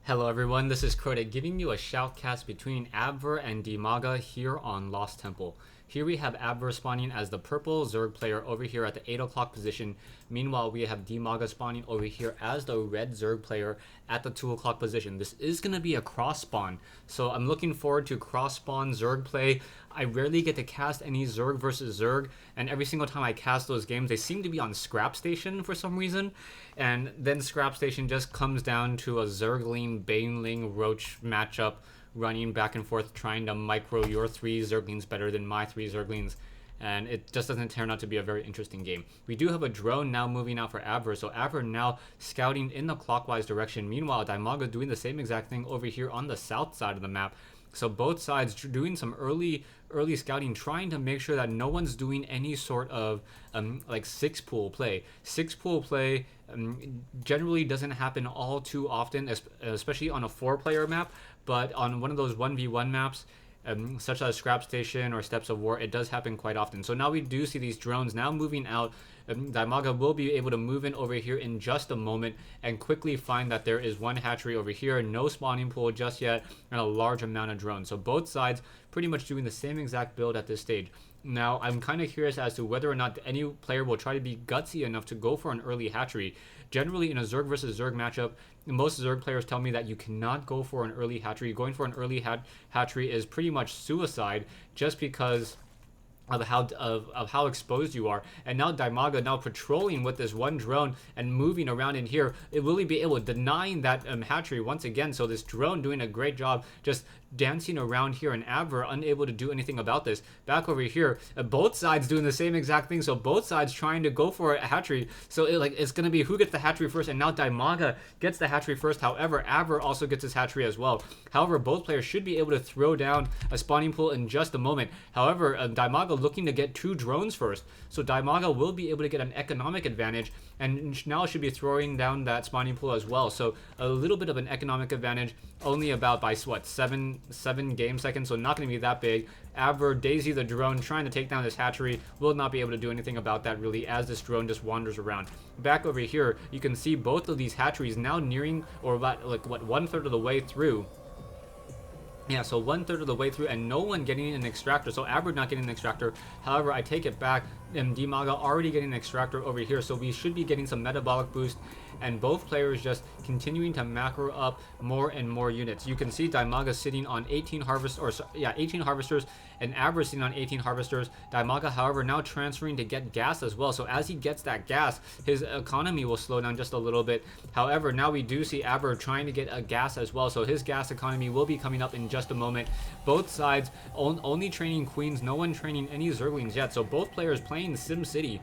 Hello everyone, this is Crota giving you a shoutcast between Abver and Dimaga here on Lost Temple. Here we have Abver spawning as the purple Zerg player over here at the 8 o'clock position. Meanwhile, we have Dimaga spawning over here as the red Zerg player at the 2 o'clock position. This is going to be a cross spawn, so I'm looking forward to cross spawn Zerg play. I rarely get to cast any Zerg versus Zerg, and every single time I cast those games, they seem to be on Scrap Station for some reason. And then Scrap Station just comes down to a Zergling, Baneling, Roach matchup, running back and forth, trying to micro your 3 Zerglings better than my 3 Zerglings. And it just doesn't turn out to be a very interesting game. We do have a drone now moving out for Abver, so Abver now scouting in the clockwise direction. Meanwhile, Dimaga doing the same exact thing over here on the south side of the map. So both sides doing some early scouting, trying to make sure that no one's doing any sort of like 6-pool play. 6-pool play generally doesn't happen all too often, especially on a 4-player map, but on one of those 1v1 maps, such as Scrap Station or Steps of War, it does happen quite often. So now we do see these drones now moving out. Dimaga will be able to move in over here in just a moment and quickly find that there is one hatchery over here, no spawning pool just yet, and a large amount of drones. So both sides pretty much doing the same exact build at this stage. Now, I'm kind of curious as to whether or not any player will try to be gutsy enough to go for an early hatchery. Generally, in a Zerg versus Zerg matchup, most Zerg players tell me that you cannot go for an early hatchery. Going for an early hatchery is pretty much suicide just because of how exposed you are. And now Dimaga now patrolling with this one drone and moving around in here, it will be able to denying that hatchery once again. So this drone doing a great job just dancing around here, and Abver unable to do anything about this. Back over here, both sides doing the same exact thing, so both sides trying to go for a hatchery. So it's gonna be who gets the hatchery first, and now Dimaga gets the hatchery first. However, Abver also gets his hatchery as well. However, both players should be able to throw down a spawning pool in just a moment. However, Dimaga looking to get 2 drones first, so Dimaga will be able to get an economic advantage, and now should be throwing down that spawning pool as well. So a little bit of an economic advantage, only about by what, 7 game seconds, so not going to be that big. Abver, Daisy the drone trying to take down this hatchery, will not be able to do anything about that really, as this drone just wanders around. Back over here, you can see both of these hatcheries now nearing, or about like what, 1/3 of the way through. Yeah, so 1/3 of the way through, and no one getting an extractor. So Abver not getting an extractor. However, I take it back, and Dimaga already getting an extractor over here. So we should be getting some metabolic boost, and both players just continuing to macro up more and more units. You can see Dimaga sitting on 18 harvesters, 18 harvesters, and Abver sitting on 18 harvesters. Dimaga, however, now transferring to get gas as well. So as he gets that gas, his economy will slow down just a little bit. However, now we do see Abver trying to get a gas as well. So his gas economy will be coming up in just a moment. Both sides only training queens, no one training any Zerglings yet. So both players playing SimCity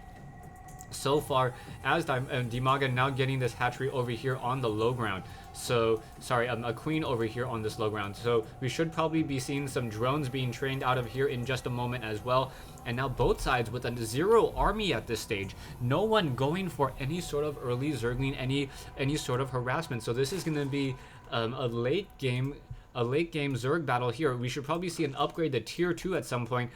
so far, as Dimaga now getting this hatchery over here on the low ground. So sorry, a queen over here on this low ground. So we should probably be seeing some drones being trained out of here in just a moment as well. And now both sides with a 0 army at this stage, no one going for any sort of early Zergling, any sort of harassment. So this is going to be a late game Zerg battle here. We should probably see an upgrade to tier 2 at some point.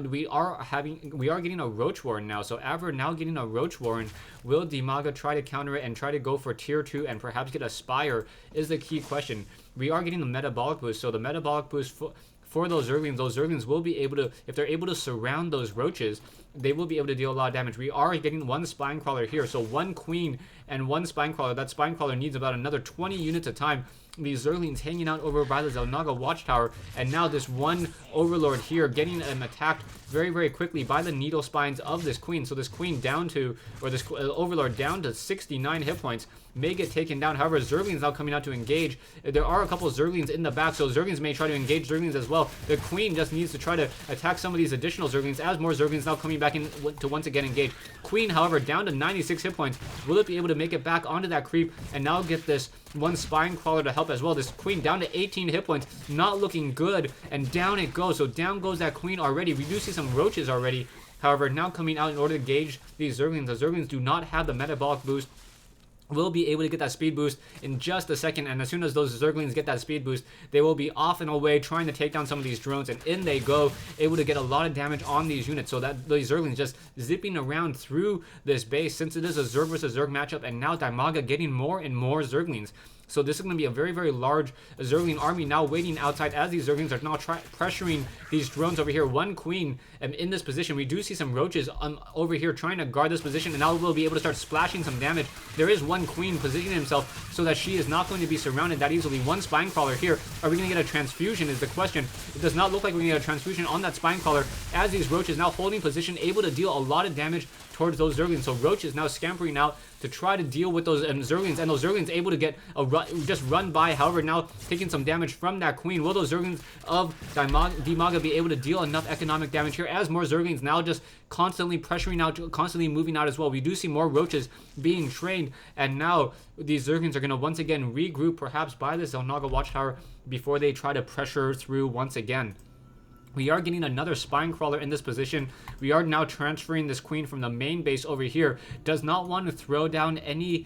We are getting a Roach Warren now, so Abver now getting a Roach Warren. Will Dimaga try to counter it and try to go for tier 2 and perhaps get a Spire is the key question. We are getting the metabolic boost, so the metabolic boost for those Zerglings will be able to, if they're able to surround those roaches, they will be able to deal a lot of damage. We are getting 1 spine crawler here, so 1 queen and 1 spine crawler. That spine crawler needs about another 20 units of time. These Zerglings hanging out over by the Zelnaga watchtower, and now this one overlord here getting attacked very, very quickly by the needle spines of this queen. So this queen down to, or this overlord down to 69 hit points, may get taken down. However, Zerglings now coming out to engage. There are a couple of Zerglings in the back, so Zerglings may try to engage Zerglings as well. The queen just needs to try to attack some of these additional Zerglings, as more Zerglings now coming back in to once again engage. Queen, however, down to 96 hit points. Will it be able to make it back onto that creep and now get this 1 spine crawler to help as well? This queen down to 18 hit points, not looking good, and down it goes. So down goes that queen already. We do see some roaches already, however, now coming out in order to gauge these Zerglings. The Zerglings do not have the metabolic boost will be able to get that speed boost in just a second, and as soon as those Zerglings get that speed boost, they will be off and away trying to take down some of these drones, and in they go, able to get a lot of damage on these units, so that these Zerglings just zipping around through this base, since it is a Zerg versus Zerg matchup, and now Dimaga getting more and more Zerglings. So this is going to be a very, very large Zergling army now waiting outside as these Zerglings are now pressuring these drones over here. One queen in this position. We do see some roaches over here trying to guard this position, and now we'll be able to start splashing some damage. There is one queen positioning himself so that she is not going to be surrounded that easily. One spine crawler here. Are we going to get a transfusion is the question. It does not look like we're going to get a transfusion on that spine crawler as these roaches now holding position, able to deal a lot of damage towards those Zerglings. So Roach is now scampering out to try to deal with those Zerglings, and those Zerglings able to get a just run by. However, now taking some damage from that queen. Will those Zerglings of Dimaga be able to deal enough economic damage here as more Zerglings now just constantly pressuring out, constantly moving out as well? We do see more roaches being trained, and now these Zerglings are going to once again regroup, perhaps by this Zelnaga watchtower, before they try to pressure through once again. We are getting another spine crawler in this position. We are now transferring this queen from the main base over here. Does not want to throw down any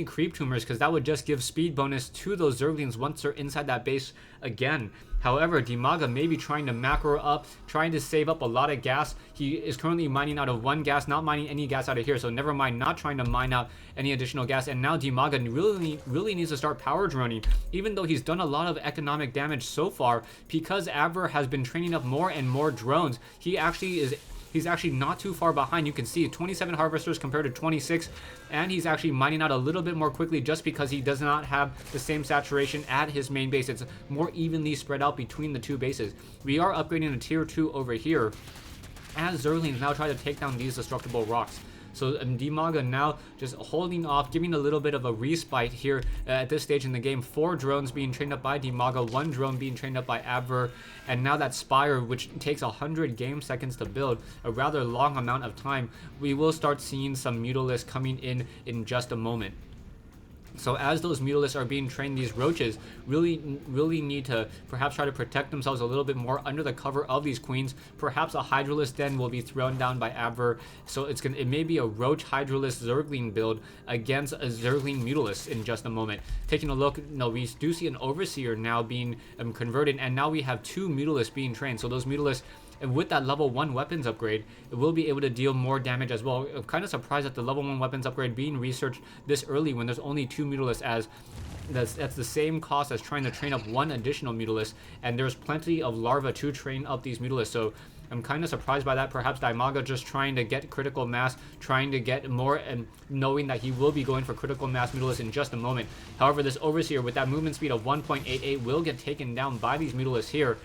creep tumors, because that would just give speed bonus to those Zerglings once they're inside that base again. However, Dimaga may be trying to macro up, trying to save up a lot of gas. He is currently mining out of one gas, not mining any gas out of here, so never mind, not trying to mine out any additional gas. And now Dimaga really needs to start power droning, even though he's done a lot of economic damage so far, because Abver has been training up more and more drones. He's actually not too far behind. You can see 27 harvesters compared to 26, and he's actually mining out a little bit more quickly just because he does not have the same saturation at his main base. It's more evenly spread out between the two bases. We are upgrading a tier 2 over here as Zerglings now try to take down these destructible rocks. So Dimaga now just holding off, giving a little bit of a respite here at this stage in the game. 4 drones being trained up by Dimaga, 1 drone being trained up by Abver, and now that Spire, which takes 100 game seconds to build, a rather long amount of time. We will start seeing some Mutalisks coming in just a moment. So as those Mutalisks are being trained, these roaches really need to perhaps try to protect themselves a little bit more under the cover of these queens. Perhaps a Hydralisk den will be thrown down by Abver. So it may be a Roach Hydralisk Zergling build against a Zergling Mutalisk in just a moment. Taking a look, no, we do see an Overseer now being converted, and now we have 2 Mutalisks being trained. So those Mutalisks, and with that level 1 weapons upgrade, it will be able to deal more damage as well. I'm kind of surprised at the level 1 weapons upgrade being researched this early when there's only 2 Mutalisks, as that's the same cost as trying to train up 1 additional Mutalisk, and there's plenty of larvae to train up these Mutalisks. So I'm kind of surprised by that. Perhaps Dimaga just trying to get critical mass, trying to get more, and knowing that he will be going for critical mass Mutalisks in just a moment. However, this Overseer with that movement speed of 1.88 will get taken down by these Mutalisks here.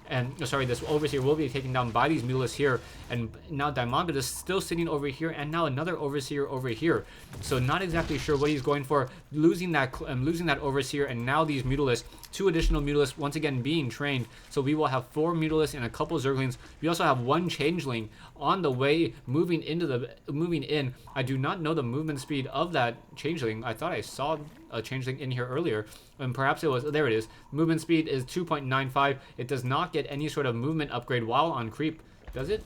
And sorry, this Overseer will be taken down by these Mutalisks here, and now Dimaga is still sitting over here, and now another Overseer over here. So not exactly sure what he's going for, losing that Overseer, and now these Mutalisks, 2 additional Mutalisks once again being trained. So we will have 4 Mutalisks and a couple Zerglings. We also have 1 Changeling on the way, moving in. I do not know the movement speed of that Changeling. I thought I saw a Changeling in here earlier, and perhaps it was, there it is. Movement speed is 2.95. It does not get any sort of movement upgrade while on creep, does it?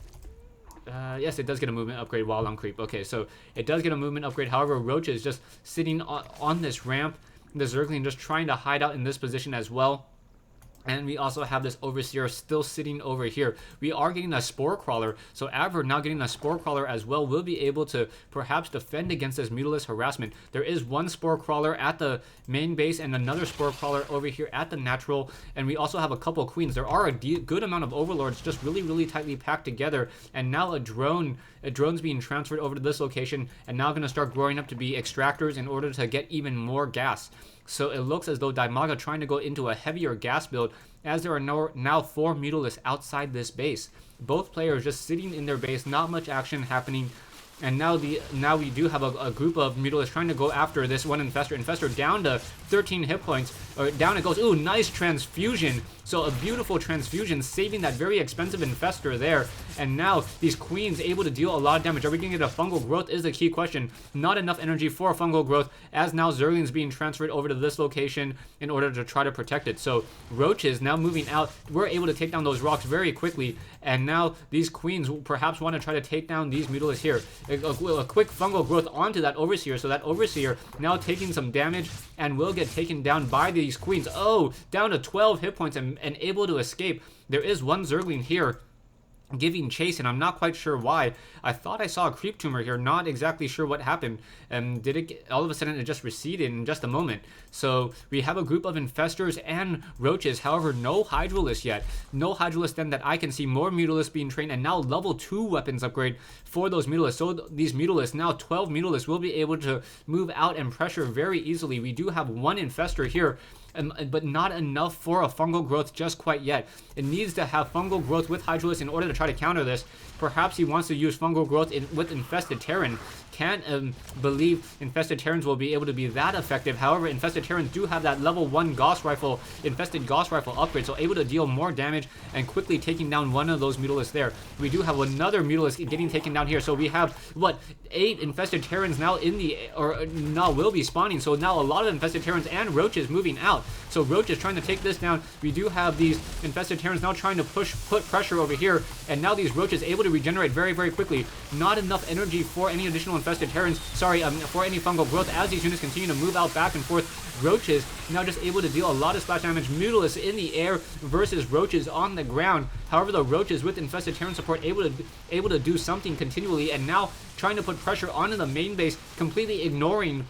Yes, it does get a movement upgrade while on creep. Okay, so it does get a movement upgrade. However, Roach is just sitting on this ramp. The Zergling just trying to hide out in this position as well. And we also have this Overseer still sitting over here. We are getting a Spore Crawler, so Abver now getting a Spore Crawler as well will be able to perhaps defend against this Mutalisk harassment. There is 1 Spore Crawler at the main base and another Spore Crawler over here at the natural, and we also have a couple Queens. There are a good amount of Overlords just really tightly packed together, and now a drone's being transferred over to this location, and now going to start growing up to be extractors in order to get even more gas. So it looks as though Dimaga trying to go into a heavier gas build, as there are now 4 Mutalisks outside this base. Both players just sitting in their base, not much action happening. And now we do have a group of Mutalisks trying to go after this one Infestor. Infestor down to 13 hit points. Or down it goes. Ooh, nice transfusion. So a beautiful transfusion, saving that very expensive Infestor there. and now these queens able to deal a lot of damage. Are we going to get a fungal growth is the key question. Not enough energy for a fungal growth, as now Zerglings being transferred over to this location in order to try to protect it. So roaches now moving out, we're able to take down those rocks very quickly, and now these queens perhaps want to try to take down these mutalisks here. A quick fungal growth onto that overseer, so that overseer now taking some damage and will get taken down by these queens. Oh, down to 12 hit points and able to escape. There is one Zergling here giving chase, and I'm not quite sure why. I thought I saw a creep tumor here, not exactly sure what happened. Did it get, all of a sudden it just receded in just a moment. So we have a group of infestors and roaches, however no Hydralisk yet. No Hydralisk then that I can see. More Mutalisks being trained, and now level 2 weapons upgrade for those Mutalisks. So these Mutalisks, now 12 Mutalisks, will be able to move out and pressure very easily. We do have one infestor here, but not enough for a fungal growth just quite yet. It needs to have fungal growth with Hydralisk in order to try to counter this. Perhaps he wants to use fungal growth with Infested Terran. Can't believe Infested Terrans will be able to be that effective. However, Infested Terrans do have that level 1 Gauss Rifle, Infested Gauss Rifle upgrade, so able to deal more damage and quickly taking down one of those Mutalisks there. We do have another Mutalisk getting taken down here, so we have, what, 8 Infested Terrans now in the, or now will be spawning, so now a lot of Infested Terrans and roaches moving out. So roach is trying to take this down. We do have these Infested Terrans now trying to put pressure over here, and now these roaches able to regenerate very, very quickly. Not enough energy for any additional Infested Terrans, sorry, for any fungal growth as these units continue to move out back and forth. Roaches now just able to deal a lot of splash damage. Mutalisks in the air versus roaches on the ground. However, the roaches with Infested Terran support able to do something continually, and now trying to put pressure onto the main base, completely ignoring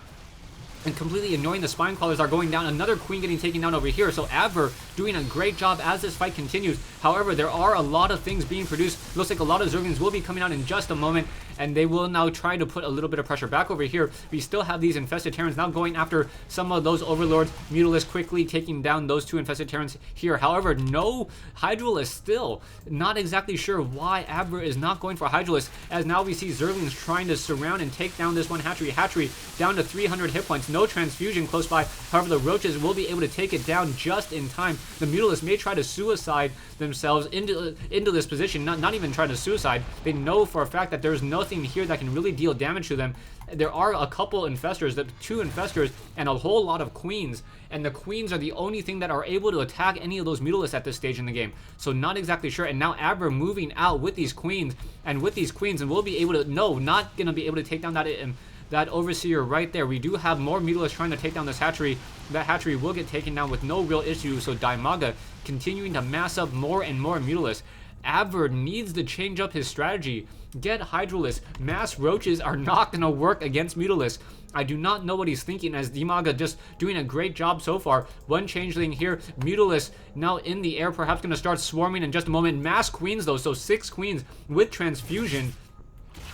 the spine crawlers are going down. Another queen getting taken down over here. So Abver doing a great job as this fight continues. However, there are a lot of things being produced. Looks like a lot of Zerglings will be coming out in just a moment, and they will now try to put a little bit of pressure back over here. We still have these Infested Terrans now going after some of those Overlords. Mutalisks quickly taking down those 2 Infested Terrans here. However, no Hydralisk still. Not exactly sure why Abver is not going for Hydralisk, as now we see Zerglings trying to surround and take down this one Hatchery. Hatchery down to 300 hit points. No transfusion close by. However, the roaches will be able to take it down just in time. The Mutalisks may try to suicide themselves into this position. Not even try to suicide. They know for a fact that there's nothing here that can really deal damage to them. There are a couple infestors, 2 infestors, and a whole lot of queens. And the queens are the only thing that are able to attack any of those Mutalisks at this stage in the game. So not exactly sure. And now Abver moving out with these queens, and we'll be able to, no, not going to be able to take down that Overseer right there. We do have more Mutalisks trying to take down this Hatchery. That Hatchery will get taken down with no real issue. So Dimaga continuing to mass up more and more Mutalisks. Abver needs to change up his strategy. Get Hydralisk. Mass roaches are not going to work against Mutalisks. I do not know what he's thinking, as Dimaga just doing a great job so far. One changeling here. Mutalisks now in the air, perhaps going to start swarming in just a moment. Mass queens though, so 6 queens with transfusion.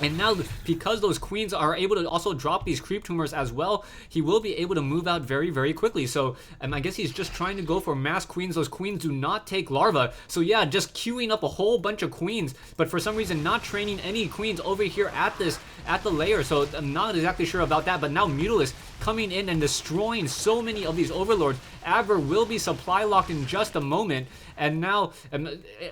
And now, because those queens are able to also drop these creep tumors as well, he will be able to move out very, very quickly. So, I guess he's just trying to go for mass queens. Those queens do not take larvae. So yeah, just queuing up a whole bunch of queens, but for some reason not training any queens over here at the layer. So I'm not exactly sure about that, but now Mutalisks coming in and destroying so many of these Overlords. Abver will be supply locked in just a moment, and now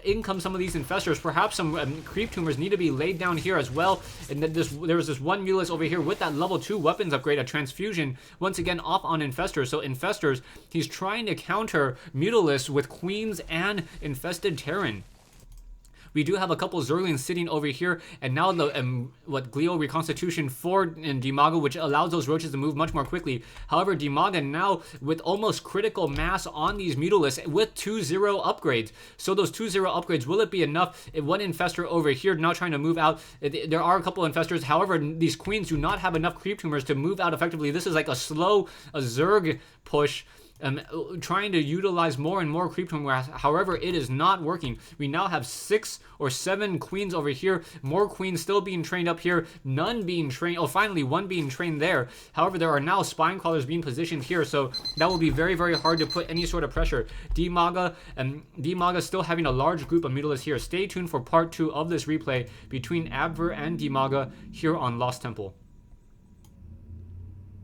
in come some of these infestors. Perhaps some creep tumors need to be laid down here as well. And then there was this one Mutalisk over here with that level 2 weapons upgrade, a transfusion, once again off on infestors. So infestors, he's trying to counter Mutalisks with queens and Infested Terran. We do have a couple Zerglings sitting over here, and now the Glio Reconstitution for Dimaga, which allows those roaches to move much more quickly. However, Dimaga now with almost critical mass on these Mutalisks with 2-0 upgrades. So those 2-0 upgrades, will it be enough? One infestor over here now trying to move out. There are a couple infestors. However, these queens do not have enough creep tumors to move out effectively. This is like a Zerg push. Trying to utilize more and more creep tumors. However, it is not working. We now have 6 or 7 queens over here. More queens still being trained up here. None being trained. Oh, finally, one being trained there. However, there are now spine crawlers being positioned here, so that will be very, very hard to put any sort of pressure. Dimaga still having a large group of Mutalisks here. Stay tuned for part 2 of this replay between Abver and Dimaga here on Lost Temple.